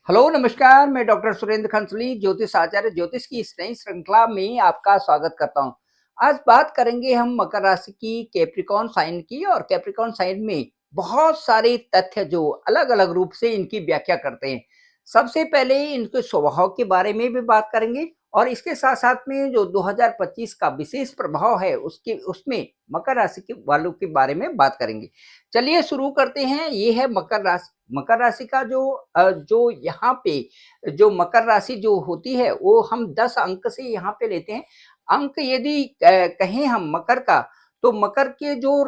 Hello नमस्कार, मैं doctor Surendra खंसली ज्योतिष आचार्य ज्योतिष की इस नई श्रृंखला में आपका स्वागत करता हूं। आज बात करेंगे हम मकर राशि की कैप्रिकॉर्न साइन की और कैप्रिकॉर्न साइन में बहुत सारे तथ्य जो अलग-अलग रूप से इनकी व्याख्या करते हैं। सबसे पहले इनके स्वभाव के बारे में भी बात करेंगे और इसके साथ-साथ में जो 2025 का विशेष प्रभाव है उसके उसमें मकर राशि के वालों के बारे में बात करेंगे। चलिए शुरू करते हैं। ये है मकर राशि। मकर राशि का जो यहाँ पे जो मकर राशि जो होती है वो हम 10 अंक से यहाँ पे लेते हैं। अंक यदि कहें हम मकर का, तो मकर के जो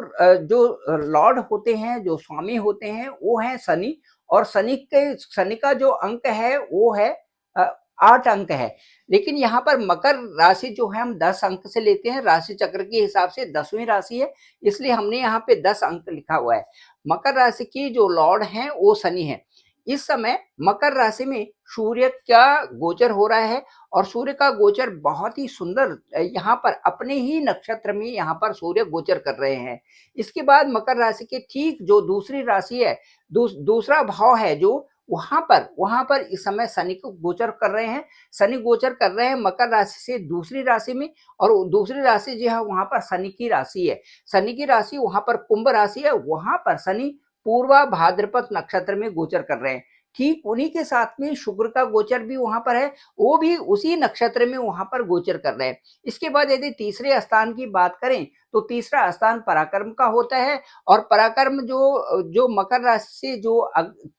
लॉर्ड होते हैं, जो स्वामी होते हैं वो हैं शनि। और शनि का जो अंक है वो है अ, 8 अंक है। लेकिन यहाँ पर मकर राशि जो है हम 10 अंक से लेते हैं। राशि चक्र के हिसाब से 10वीं राशि है, इसलिए हमने यहाँ पे 10 अंक लिखा हुआ है। मकर राशि की जो लॉर्ड हैं वो शनि है। इस समय मकर राशि में सूर्य का गोचर हो रहा है और सूर्य का गोचर बहुत ही सुंदर यहाँ पर अपने ही नक्षत्र में यहाँ पर सूर्य गोचर कर रहे हैं। इसके बाद मकर राशि के ठीक जो दूसरी राशि है, दूसरा भाव है जो वहां पर इस समय शनि को गोचर कर रहे हैं। शनि गोचर कर रहे हैं मकर राशि से दूसरी राशि में, और दूसरी राशि जो है वहां पर शनि की राशि है। शनि की राशि वहां पर कुंभ राशि है, वहां पर शनि पूर्वा भाद्रपद नक्षत्र में गोचर कर रहे हैं। ठीक उन्हीं के साथ में शुक्र का गोचर भी वहां पर है, वो भी उसी नक्षत्र में वहां पर गोचर कर रहे हैं। इसके बाद यदि तीसरे स्थान की बात करें तो तीसरा स्थान पराक्रम का होता है। और पराक्रम जो जो मकर राशि से जो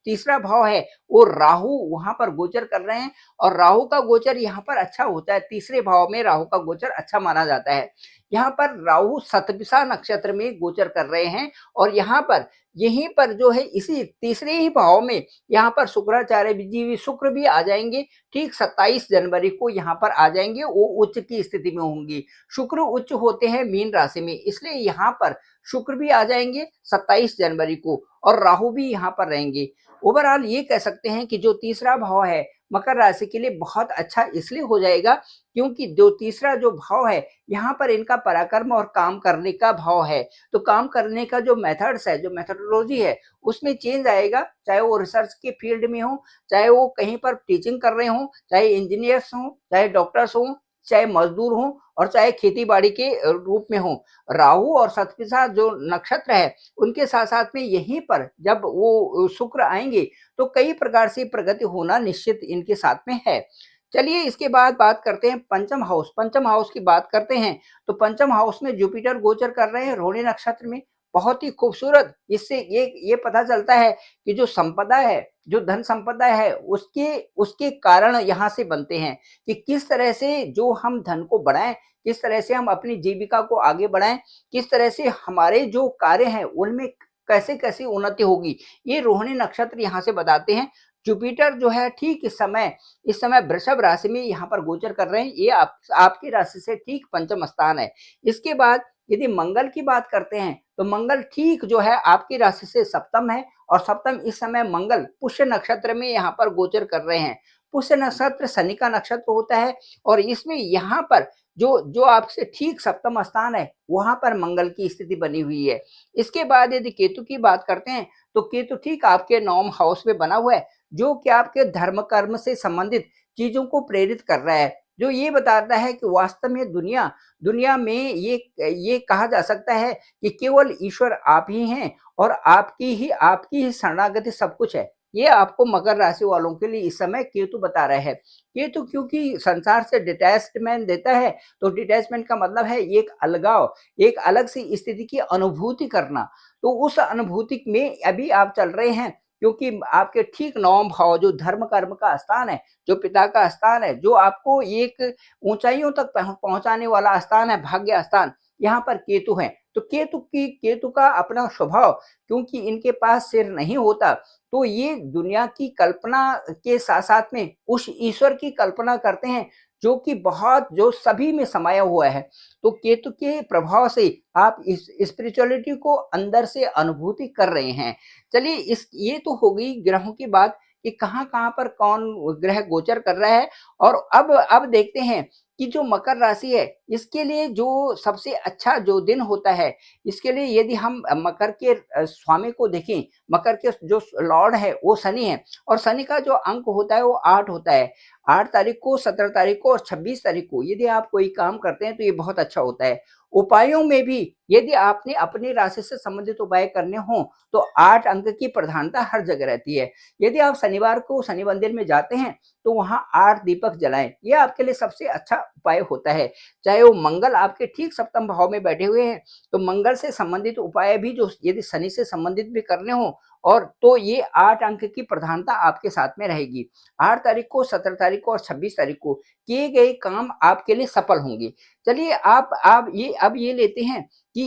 तीसरा भाव है वो राहु वहां पर गोचर कर रहे हैं। और राहु का गोचर यहाँ पर अच्छा होता है, तीसरे भाव में राहु का गोचर अच्छा माना जाता है। यहाँ पर राहु शतभिषा नक्षत्र में गोचर कर रहे हैं। और यहाँ पर यहीं पर जो है इसी तीसरे ही भाव में यहाँ पर शुक्राचार्य जी शुक्र भी आ जाएंगे। ठीक 27 जनवरी को यहाँ पर आ जाएंगे, वो उच्च की स्थिति में होंगी। शुक्र उच्च होते हैं मीन राशि में, इसलिए यहाँ पर शुक्र भी आ जाएंगे 27 जनवरी को और राहु भी यहाँ पर रहेंगे। ओवरऑल ये कह सकते हैं कि जो तीसरा भाव है मकर राशि के लिए बहुत अच्छा इसलिए हो जाएगा क्योंकि जो तीसरा जो भाव है यहाँ पर इनका पराक्रम और काम करने का भाव है। तो काम करने का जो मेथड्स है, जो मेथोडोलॉजी है, उसमें चेंज आएगा। चाहे वो रिसर्च के फील्ड में हो, चाहे वो कहीं पर टीचिंग कर रहे हों, चाहे इंजीनियर्स हों, चाहे डॉक्टर्स हों, चाहे मजदूर हों, और चाहे खेती बाड़ी के रूप में हो। राहु और शतभिषा जो नक्षत्र है उनके साथ साथ में यहीं पर जब वो शुक्र आएंगे तो कई प्रकार से प्रगति होना निश्चित इनके साथ में है। चलिए इसके बाद बात करते हैं पंचम हाउस। पंचम हाउस की बात करते हैं तो पंचम हाउस में जुपिटर गोचर कर रहे हैं रोहिणी नक्षत्र में। बहुत ही खूबसूरत, इससे ये पता चलता है कि जो संपदा है, जो धन संपदा है, उसके उसके कारण यहाँ से बनते हैं कि किस तरह से जो हम धन को बढ़ाएं, किस तरह से हम अपनी जीविका को आगे बढ़ाएं, किस तरह से हमारे जो कार्य हैं उनमें कैसे कैसे उन्नति होगी, ये रोहिणी नक्षत्र यहाँ से बताते हैं। जुपिटर जो है ठीक इस समय वृषभ राशि में यहाँ पर गोचर कर रहे हैं। ये आपकी राशि से ठीक पंचम स्थान है। इसके बाद यदि मंगल की बात करते हैं तो मंगल ठीक जो है आपकी राशि से सप्तम है। और सप्तम इस समय मंगल पुष्य नक्षत्र में यहाँ पर गोचर कर रहे हैं। पुष्य नक्षत्र शनि का नक्षत्र होता है और इसमें यहाँ पर जो जो आपसे ठीक सप्तम स्थान है वहां पर मंगल की स्थिति बनी हुई है। इसके बाद यदि केतु की बात करते हैं तो केतु ठीक आपके नवम हाउस में बना हुआ है, जो कि आपके धर्म कर्म से संबंधित चीजों को प्रेरित कर रहा है। जो ये बताता है कि वास्तव में दुनिया दुनिया में ये कहा जा सकता है कि केवल ईश्वर आप ही हैं और आपकी ही शरणागति सब कुछ है। ये आपको मकर राशि वालों के लिए इस समय केतु बता रहे हैं। केतु क्योंकि संसार से डिटैचमेंट देता है, तो डिटैचमेंट का मतलब है एक अलगाव, एक अलग सी स्थिति की अनुभूति करना। तो उस अनुभूति में अभी आप चल रहे हैं क्योंकि आपके ठीक नवम भाव जो धर्म कर्म का स्थान है, जो पिता का स्थान है, जो आपको एक ऊंचाइयों तक पहुंचाने वाला स्थान है, भाग्य स्थान, यहाँ पर केतु है। तो केतु का अपना स्वभाव, क्योंकि इनके पास सिर नहीं होता, तो ये दुनिया की कल्पना के साथ साथ में उस ईश्वर की कल्पना करते हैं जो सभी में समाया हुआ है। तो केतु के प्रभाव से आप इस स्पिरिचुअलिटी को अंदर से अनुभूति कर रहे हैं। चलिए ये तो हो गई ग्रहों की बात कि कहाँ कहाँ पर कौन ग्रह गोचर कर रहा है। और अब देखते हैं कि जो मकर राशि है इसके लिए जो सबसे अच्छा जो दिन होता है, इसके लिए यदि हम मकर के स्वामी को देखें, मकर के जो लॉर्ड है वो शनि है और शनि का जो अंक होता है वो 8 होता है। 8 तारीख को, 17 तारीख को और 26 तारीख को यदि आप कोई काम करते हैं तो ये बहुत अच्छा होता है। उपायों में भी यदि आपने अपनी राशि से संबंधित उपाय करने हों, तो 8 अंक की प्रधानता हर जगह रहती है। यदि आप शनिवार को शनि मंदिर में जाते हैं, तो वहाँ 8 दीपक जलाएँ, ये आपके लिए सबसे अच्छा उपाय होता है। चाहे वो मंगल आपके ठीक सप्तम भाव में बैठे हुए हैं, तो मंगल से संबंधित उपाय भी जो यदि शनि से संबंधित भी करने हों और तो ये 8 अंक की प्रधानता आपके साथ में रहेगी। 8 तारीख को, 17 तारीख को और 26 तारीख को किए गए काम आपके लिए सफल होंगे। चलिए आप ये अब ये लेते हैं कि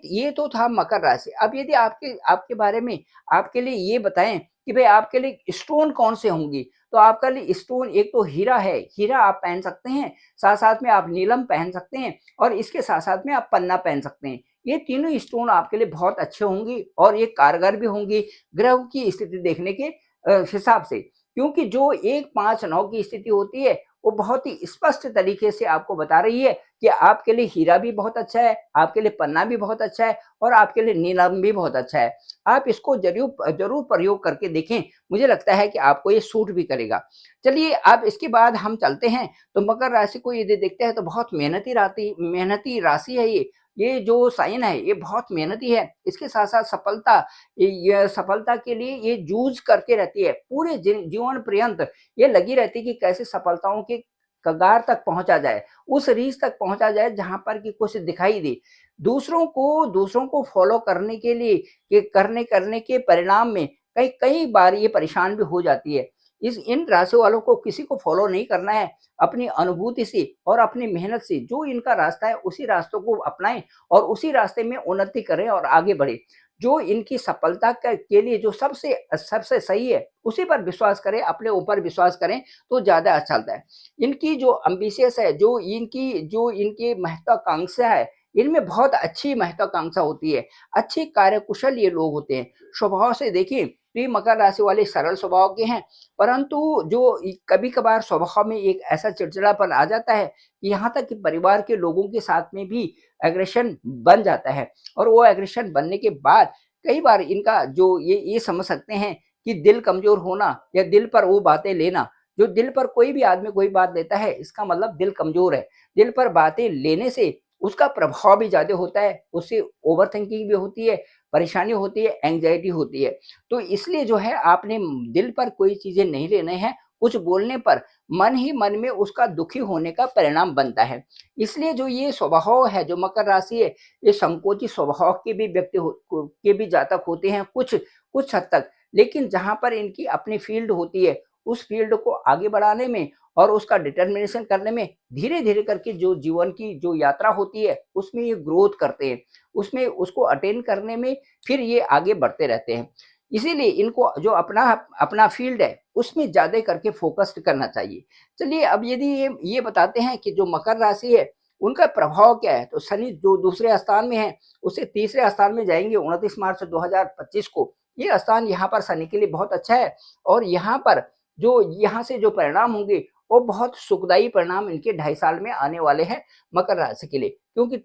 ये तो था मकर राशि। अब यदि आपके आपके बारे में आपके लिए ये बताएँ कि भई आपके लिए स्टोन कौन-से होंगी? तो आपका लिए स्टोन एक तो हीरा है, हीरा आप पहन सकते हैं, साथ-साथ में आप नीलम पहन सकते हैं और इसके साथ-साथ में आप पन्ना पहन सकते हैं। ये तीनों स्टोन आपके लिए बहुत अच्छे होंगी और ये कारगर भी होंगी ग्रह की स्थिति देखने के हिसाब से। क्योंकि जो 1, 5, 9 की स्थिति होती है, वो बहुत ही स्पष्ट तरीके से आपको बता रही है कि आपके लिए हीरा भी बहुत अच्छा है, आपके लिए पन्ना भी बहुत अच्छा है और आपके लिए नीलम भी बहुत अच्छा है। आप इसको ज़रूर प्रयोग करके देखें, मुझे लगता है कि आपको ये सूट भी करेगा। चलिए अब इसके बाद हम चलते हैं, तो मकर राशि को यदि देखते हैं तो बहुत मेहनती राशि है ये। ये जो साइन है ये बहुत मेहनती है। इसके साथ-साथ ये सफलता के लिए ये जूझ करके रहती है। पूरे जीवन पर्यंत ये लगी रहती है कि कैसे सफलताओं के कगार तक पहुँचा जाए, उस रीच तक पहुँचा जाए जहाँ पर कि कुछ दिखाई दे। दूसरों को फ़ॉलो करने के लिए ये करने के परिणाम में कई कई बार ये परेशान भी हो जाती है। इस इन राशि वालों को किसी को फ़ॉलो नहीं करना है, अपनी अनुभूति से और अपनी मेहनत से जो इनका रास्ता है उसी रास्तों को अपनाएँ और उसी रास्ते में उन्नति करें और आगे बढ़ें। जो इनकी सफलता के लिए जो सबसे सही है, उसी पर विश्वास करें, अपने ऊपर विश्वास करें, तो ज़्यादा अच्छा चलता है। इनकी जो एम्बिशियस है, जो इनकी महत्वाकांक्षा है, इनमें बहुत अच्छी महत्वाकांक्षा होती है, अच्छे कार्यकुशल ये लोग होते हैं। स्वभाव से देखिए, तो ये मकर राशि वाले सरल स्वभाव के हैं, परंतु जो कभी-कभार स्वभाव में एक ऐसा चिड़चिड़ापन आ जाता है, कि यहाँ तक कि परिवार के लोगों के साथ में भी एग्रेशन बन जाता है और वो एग्रेशन बनने के बाद कई बार इनका जो ये समझ सकते हैं कि दिल कमज़ोर होना या दिल पर वो बातें लेना, जो दिल पर कोई भी आदमी कोई बात लेता है, इसका मतलब दिल कमज़ोर है। दिल पर बातें लेने से उसका प्रभाव भी ज़्यादा होता है, उससे ओवरथिंकिंग भी होती है, परेशानी होती है, एंग्ज़ायटी होती है। तो इसलिए जो है आपने दिल पर कोई चीज़ें नहीं लेने हैं, कुछ बोलने पर मन ही मन में उसका दुखी होने का परिणाम बनता है। इसलिए जो ये स्वभाव है, जो मकर राशि है, ये संकोची स्वभाव के भी व्यक्ति के भी जातक होते हैं कुछ हद तक। लेकिन जहाँ पर इनकी अपनी फ़ील्ड होती है, उस फ़ील्ड को आगे बढ़ाने में और उसका डिटर्मिनेशन करने में धीरे-धीरे करके जो जीवन की जो यात्रा होती है, उसमें ये ग्रोथ करते हैं। उसमें उसको अटेन करने में फिर ये आगे बढ़ते रहते हैं। इसीलिए इनको जो अपना अपना फ़ील्ड है, उसमें ज़्यादा करके फ़ोकस्ड करना चाहिए। चलिए अब यदि ये बताते हैं कि जो मकर राशि है, उनका प्रभाव क्या है? तो शनि जो दूसरे स्थान में है, उससे तीसरे स्थान में जाएँगे 29 मार्च 2025 को। ये स्थान यहाँ पर शनि के लिए बहुत अच्छा है और यहाँ से जो परिणाम होंगे, वो बहुत सुखदायी परिणाम इनके 2.5 साल में आने वाले हैं मकर राशि के लिए। क्योंकि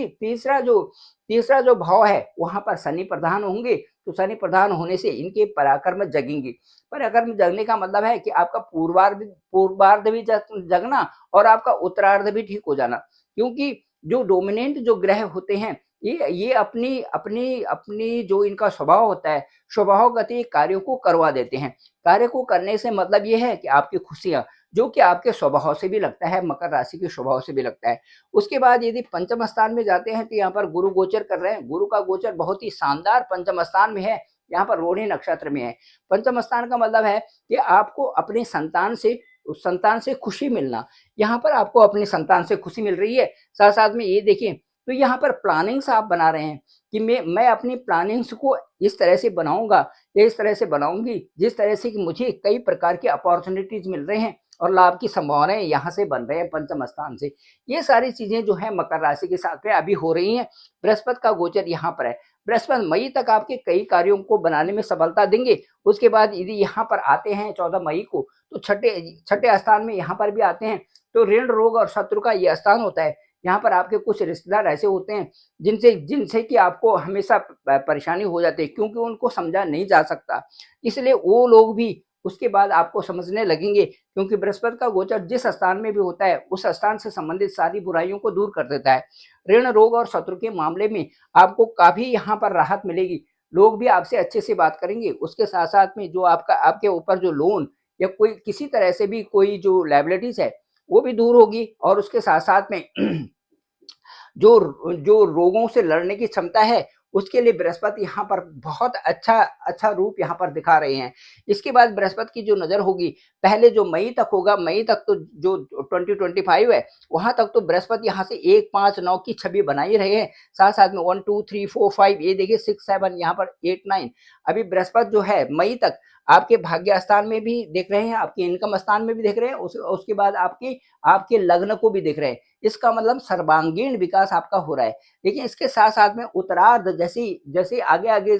तीसरा जो भाव है, वहाँ पर शनि प्रधान होंगे, तो शनि प्रधान होने से इनके पराक्रम जगेंगे। पराक्रम जगने का मतलब है कि आपका पूर्वार्ध भी जगना और आपका उत्तरार्ध भी ठीक हो जाना। क्योंकि जो डोमिनेंट जो ग्रह होते हैं, ये अपनी अपनी अपनी जो इनका स्वभाव होता है, स्वभावगत कार्यों को करवा देते हैं। कार्य को करने से मतलब ये है कि आपकी खुशियाँ, जो कि आपके स्वभाव से भी लगता है, मकर राशि के स्वभाव से भी लगता है। उसके बाद यदि पंचम स्थान में जाते हैं तो यहाँ पर गुरु गोचर कर रहे हैं। गुरु का गोचर बहुत ही शानदार पंचम स्थान में है, यहाँ पर रोहिणी नक्षत्र में है। पंचम स्थान का मतलब है कि आपको अपनी संतान से खुशी मिलना। यहाँ पर आपको अपनी संतान से खुशी मिल रही है। साथ-साथ में ये देखिए, तो यहाँ पर प्लानिंग्स आप बना रहे हैं कि मैं अपनी प्लानिंग्स को इस तरह से बनाऊँगा या इस तरह से बनाऊँगी, जिस तरह से कि मुझे कई प्रकार के अपॉर्च्युनिटीज़ मिल रहे हैं और लाभ की संभावनाएँ यहाँ से बन रहे हैं पंचम स्थान से। ये सारी चीज़ें जो हैं मकर राशि के साथ में अभी हो रही हैं। बृहस्पति का गोचर यहाँ पर है। बृहस्पति मई तक आपके कई कार्यों को बनाने में सफलता देंगे। उसके बाद यदि यहाँ पर आते हैं 14 मई को, तो छठे छठे स्थान में यहाँ पर भी आते हैं, तो ऋण, रोग और शत्रु का ये स्थान होता है। यहाँ पर आपके कुछ रिश्तेदार ऐसे होते हैं जिनसे जिनसे कि आपको हमेशा परेशानी हो जाती है, क्योंकि उनको समझा नहीं जा सकता। इसलिए वो लोग भी उसके बाद आपको समझने लगेंगे, क्योंकि बृहस्पति का गोचर जिस स्थान में भी होता है, उस स्थान से संबंधित सारी बुराइयों को दूर कर देता है। ऋण, रोग और शत्रु के मामले में आपको काफ़ी यहाँ पर राहत मिलेगी। लोग भी आपसे अच्छे से बात करेंगे। उसके साथ-साथ में जो आपका आपके ऊपर जो लोन या कोई किसी तरह से भी कोई जो लायबिलिटीज़ है, वो भी दूर होगी, और उसके साथ-साथ में जो जो रोगों से लड़ने की क्षमता है, उसके लिए बृहस्पति यहाँ पर बहुत अच्छा अच्छा रूप यहाँ पर दिखा रहे हैं। इसके बाद बृहस्पति की जो नज़र होगी, पहले जो मई तक होगा, मई तक तो जो 2025 है, वहाँ तक तो बृहस्पति यहाँ से 1, 5, 9 की छवि बना ही रहे हैं। साथ-साथ में 1, 2, 3, 4, 5, ये देखिए 6, 7, यहाँ पर 8, 9, अभी बृहस्पति जो है मई तक आपके भाग्य स्थान में भी देख रहे हैं, आपके इनकम स्थान में भी देख रहे हैं, उसके बाद आपके आपके लग्न को भी देख रहे हैं। इसका मतलब सर्वांगीण विकास आपका हो रहा है। लेकिन इसके साथ-साथ में उत्तरार्ध जैसे जैसे आगे-आगे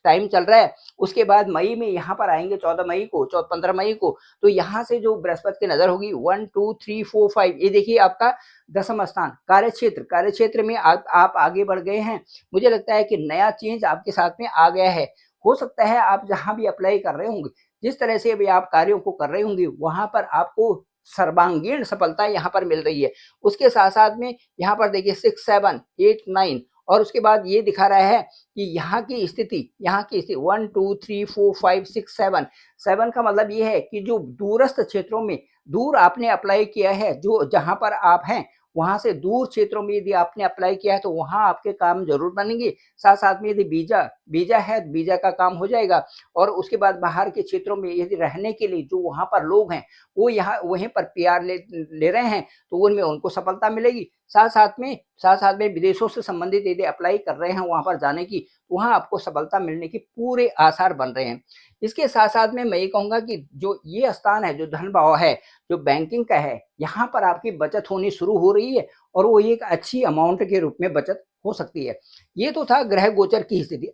टाइम चल रहा है, उसके बाद मई में यहाँ पर आएँगे 14 मई को, 15 मई को, तो यहाँ से जो बृहस्पति की नज़र होगी 1, 2, 3, 4, 5, ये देखिए आपका दसम स्थान, कार्यक्षेत्र में आप आगे बढ़ गए हैं। मुझे लगता है कि नया चेंज आपके साथ में आ गया है। हो सकता है आप जहाँ भी अप्लाई कर रहे होंगे, जिस तरह से अभी आप कार्यों को कर रहे होंगे, वहाँ पर आपको सर्वांगीण सफलता यहाँ पर मिल रही है। उसके साथ-साथ में यहाँ पर देखिए 6, 7, 8, 9, और उसके बाद ये दिखा रहा है कि यहाँ की स्थिति 1, 2, 3, 4, 5, 6, 7, 7 का मतलब ये है कि जो दूरस्थ क्षेत्रों में दूर आपने अप्लाई किया है, जो जहाँ पर आप हैं, वहाँ से दूर क्षेत्रों में यदि आपने अप्लाई किया है, तो वहाँ आपके काम ज़रूर बनेंगे। साथ-साथ में यदि वीज़ा वीज़ा है, तो वीज़ा का काम हो जाएगा, और उसके बाद बाहर के क्षेत्रों में यदि रहने के लिए जो वहाँ पर लोग हैं, वो यहाँ वहीं पर पीआर ले ले रहे हैं, तो उनमें उनको सफलता मिलेगी। साथ-साथ में विदेशों से संबंधित यदि अप्लाई कर रहे हैं वहाँ पर जाने की, तो वहाँ आपको सफलता मिलने के पूरे आसार बन रहे हैं। इसके साथ-साथ में मैं ये कहूँगा कि जो ये स्थान है, जो धन भाव है, जो बैंकिंग का है, यहाँ पर आपकी बचत होनी शुरू हो रही है, और वो एक अच्छी अमाउंट के रूप में बचत हो सकती है। ये तो था ग्रह गोचर की स्थिति।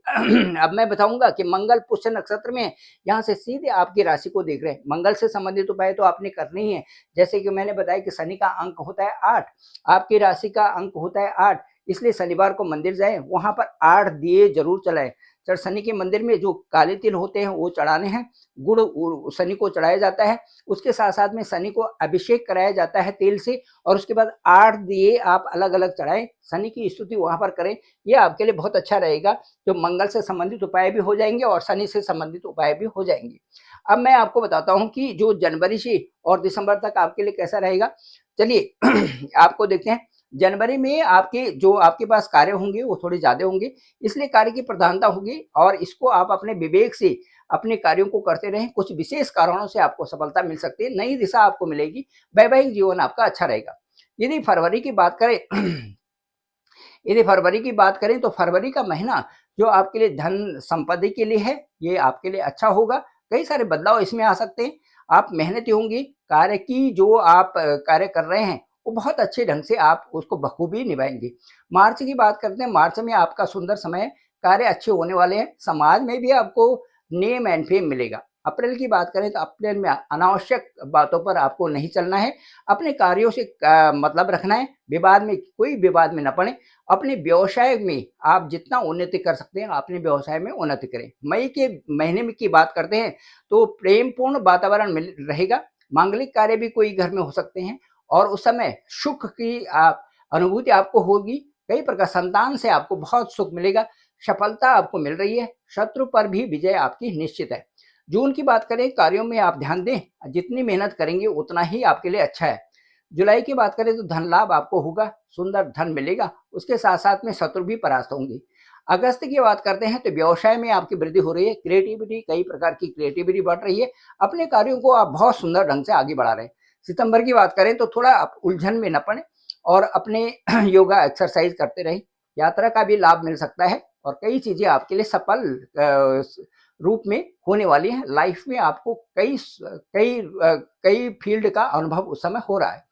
अब मैं बताऊँगा कि मंगल पुष्य नक्षत्र में है, यहाँ से सीधे आपकी राशि को देख रहे हैं। मंगल से संबंधित उपाय तो आपने करने ही है। जैसे कि मैंने बताया कि शनि का अंक होता है 8, आपकी राशि का अंक होता है 8, इसलिए शनिवार को मंदिर जाएँ, वहाँ पर 8 दिए ज़रूर जलाएँ। शनि के मंदिर में जो काले तिल होते हैं वो चढ़ाने हैं, गुड़ शनि को चढ़ाया जाता है। उसके साथ-साथ में शनि को अभिषेक कराया जाता है तेल से, और उसके बाद 8 दिए आप अलग-अलग चढ़ाएँ, शनि की स्तुति वहाँ पर करें। ये आपके लिए बहुत अच्छा रहेगा। जो मंगल से संबंधित उपाय भी हो जाएँगे और शनि से संबंधित उपाय भी हो जाएँगे। अब मैं आपको बताता हूँ कि जो जनवरी से और दिसंबर तक आपके लिए कैसा रहेगा। चलिए आपको देखते हैं। जनवरी में आपके जो आपके पास कार्य होंगे वो थोड़े ज़्यादा होंगे, इसलिए कार्य की प्रधानता होगी, और इसको आप अपने विवेक से अपने कार्यों को करते रहें। कुछ विशेष कारणों से आपको सफलता मिल सकती है, नई दिशा आपको मिलेगी, वैवाहिक जीवन आपका अच्छा रहेगा। यदि फरवरी की बात करें यदि फरवरी की बात करें, तो फरवरी का महीना जो आपके लिए धन संपत्ति के लिए है, ये आपके लिए अच्छा होगा। कई सारे बदलाव इसमें आ सकते हैं। आप मेहनती होंगी, कार्य की जो आप कार्य कर रहे हैं, वो बहुत अच्छे ढंग से आप उसको बखूबी निभाएँगे। मार्च की बात करते हैं, मार्च में आपका सुंदर समय है, कार्य अच्छे होने वाले हैं, समाज में भी आपको नेम एंड फेम मिलेगा। अप्रैल की बात करें, तो अप्रैल में अनावश्यक बातों पर आपको नहीं चलना है, अपने कार्यों से मतलब रखना है, कोई विवाद में न पड़ें। अपने व्यवसाय में आप जितना उन्नति कर सकते हैं, अपने व्यवसाय में उन्नति करें। मई के महीने में की बात करते हैं, तो प्रेमपूर्ण वातावरण मिल रहेगा, मांगलिक कार्य भी कोई घर में हो सकते हैं, और उस समय सुख की अनुभूति आपको होगी। कई प्रकार संतान से आपको बहुत सुख मिलेगा, सफलता आपको मिल रही है, शत्रु पर भी विजय आपकी निश्चित है। जून की बात करें, कार्यों में आप ध्यान दें, जितनी मेहनत करेंगे उतना ही आपके लिए अच्छा है। जुलाई की बात करें, तो धन लाभ आपको होगा, सुंदर धन मिलेगा, उसके साथ-साथ में शत्रु भी परास्त होंगे। अगस्त की बात करते हैं, तो व्यवसाय में आपकी वृद्धि हो रही है, क्रिएटिविटी कई प्रकार की क्रिएटिविटी बढ़ रही है, अपने कार्यों को आप बहुत सुंदर ढंग से आगे बढ़ा रहे हैं। सितंबर की बात करें, तो थोड़ा आप उलझन में न पड़ें, और अपने योगा एक्सरसाइज करते रहें, यात्रा का भी लाभ मिल सकता है, और कई चीज़ें आपके लिए सफल रूप में होने वाली हैं। लाइफ में आपको कई फील्ड का अनुभव उस समय हो रहा है।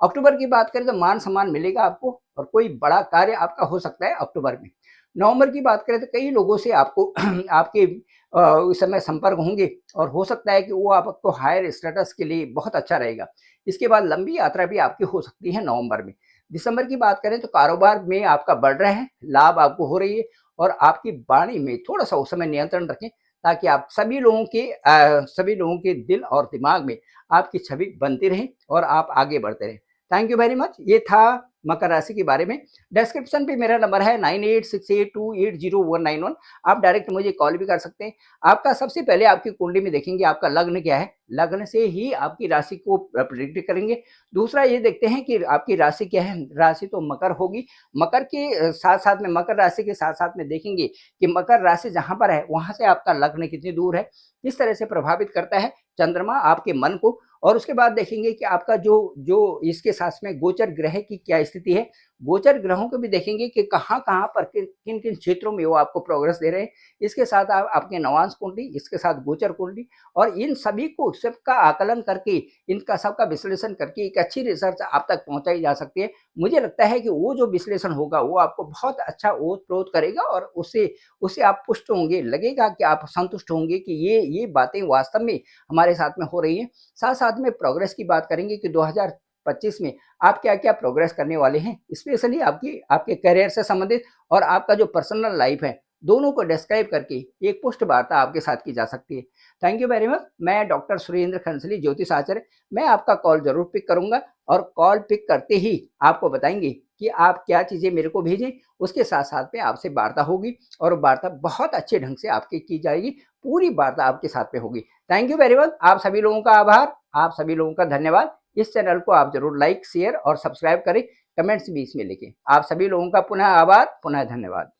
अक्टूबर की बात करें, तो मान-सम्मान मिलेगा आपको, और कोई बड़ा कार्य आपका हो सकता है अक्टूबर में। नवंबर की बात करें, तो कई लोगों से आपको आपके उस समय संपर्क होंगे, और हो सकता है कि वो आपको हायर स्टेटस के लिए बहुत अच्छा रहेगा। इसके बाद लंबी यात्रा भी आपकी हो सकती है नवंबर में। दिसंबर की बात करें तो कारोबार में आपका बढ़ रहा है, लाभ आपको हो रही है और आपकी वाणी में थोड़ा-सा उस समय नियंत्रण रखें ताकि आप सभी लोगों के दिल और दिमाग में आपकी छवि बनती रहे और आप आगे बढ़ते रहें। Thank you very much. ये था मकर राशि के बारे में। डिस्क्रिप्शन पे मेरा नंबर है 9868280191। आप डायरेक्ट मुझे कॉल भी कर सकते हैं। आपका सबसे पहले आपकी कुंडली में देखेंगे आपका लग्न क्या है, लग्न से ही आपकी राशि को प्रेडिक्ट करेंगे। दूसरा ये देखते हैं कि आपकी राशि क्या है, राशि तो मकर होगी। मकर के साथ-साथ में मकर राशि के साथ-साथ में देखेंगे कि मकर राशि जहाँ पर है, वहाँ से आपका लग्न कितनी दूर है, किस तरह से प्रभावित करता है चंद्रमा आपके मन को। और उसके बाद देखेंगे कि आपका जो जो इसके साथ में गोचर ग्रह की क्या स्थिति है। गोचर ग्रहों को भी देखेंगे कि कहाँ-कहाँ पर किन-किन क्षेत्रों में वो आपको प्रोग्रेस दे रहे हैं। इसके साथ आप आपके नवांश कुंडली, इसके साथ गोचर कुंडली और इन सभी को सबका आकलन करके, इनका सबका विश्लेषण करके एक अच्छी रिसर्च आप तक पहुँचाई जा सकती है। मुझे लगता है कि वो जो विश्लेषण होगा वो आपको बहुत अच्छा ओत-प्रोत करेगा और उससे उससे आप पुष्ट होंगे, लगेगा कि आप संतुष्ट होंगे कि ये बातें वास्तव में हमारे साथ में हो रही हैं। साथ-साथ में प्रोग्रेस की बात करेंगे कि 2025 में आप क्या-क्या प्रोग्रेस करने वाले हैं, स्पेशली आपके करियर से संबंधित और आपका जो पर्सनल लाइफ है, दोनों को डिस्क्राइब करके एक पुष्ट वार्ता आपके साथ की जा सकती है। Thank you very much. मैं डॉक्टर सुरेंद्र खंसली, ज्योतिष आचार्य। मैं आपका कॉल ज़रूर पिक करूँगा और कॉल पिक करते ही आपको बताएँगे कि आप क्या चीज़ें मेरे को भेजें, उसके साथ-साथ में आपसे वार्ता होगी और वार्ता बहुत अच्छे ढंग से आपकी की जाएगी, पूरी वार्ता आपके साथ में होगी। Thank you very much. आप सभी लोगों का आभार, आप सभी लोगों का धन्यवाद। इस चैनल को आप ज़रूर लाइक, शेयर और सब्सक्राइब करें, कमेंट्स भी इसमें लिखें। आप सभी लोगों का पुनः आभार, पुनः धन्यवाद।